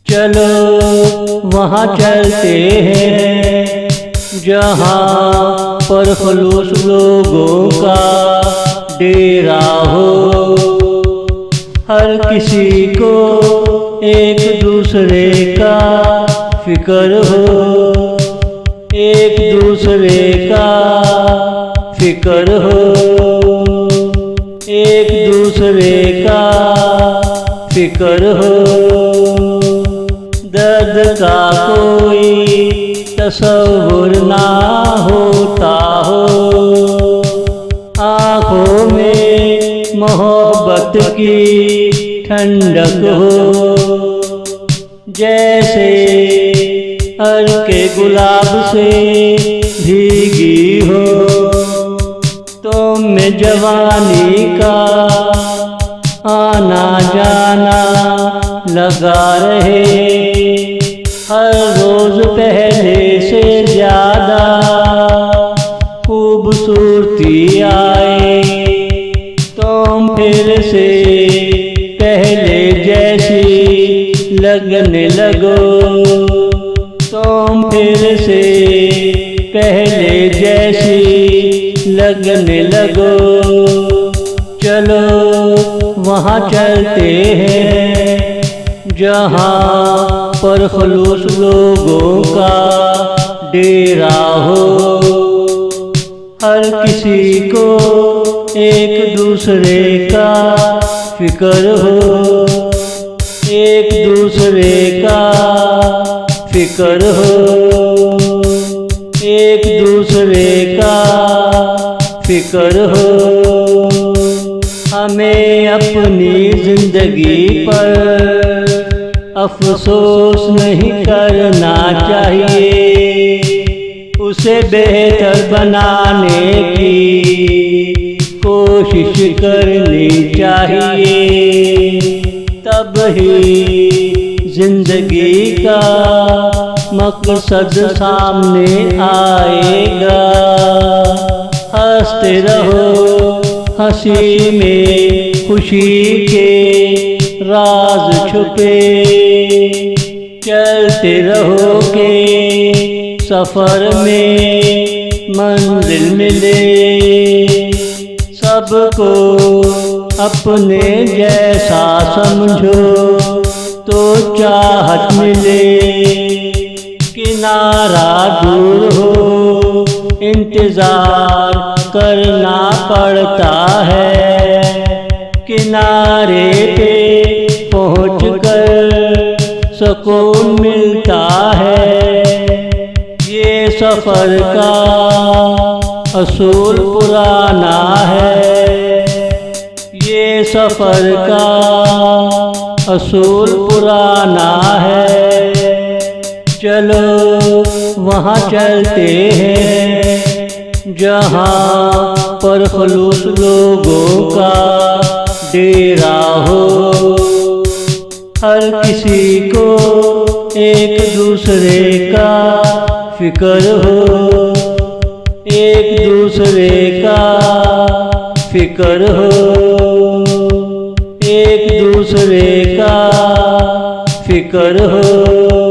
चलो वहाँ चलते हैं जहाँ पर खलूस लोगों का डेरा हो। हर किसी को एक दूसरे का फिक्र हो, एक दूसरे का फिक्र हो, एक दूसरे का फिक्र हो। दर्द का कोई तसव्वुर ना होता हो, आँखों में मोहब्बत की ठंडक हो। जैसे के गुलाब से भीगी हो, तुम में जवानी का आना जाना लगा रहे। हर रोज पहले से ज्यादा खूबसूरती आए, तुम फिर से पहले जैसी लगने लगो, तुम फिर से पहले जैसी लगने लगो। चलो वहाँ चलते हैं जहाँ पर खलूस लोगों का डेरा हो। हर किसी को एक दूसरे का फिक्र हो, एक दूसरे का फिक्र हो, एक दूसरे का फिक्र हो। हमें अपनी जिंदगी पर अफसोस नहीं करना चाहिए, उसे बेहतर बनाने की कोशिश करनी चाहिए। तब ही जिंदगी का मकसद सामने आएगा। हंसते रहो, हंसी में खुशी के राज छुपे। चलते रहो के सफर में मंजिल मिले, सबको अपने जैसा समझो तो चाहत मिले। किनारा दूर हो, इंतजार करना पड़ता है, किनारे पे पहुंचकर सुकून मिलता है। ये सफर का असूल पुराना है, ये सफर का असूल पुराना है। चलो वहाँ चलते हैं जहाँ पर खलूस लोगों का डेरा हो। हर किसी को एक दूसरे का फिक्र हो, एक दूसरे का फिक्र हो, एक दूसरे का फिक्र हो।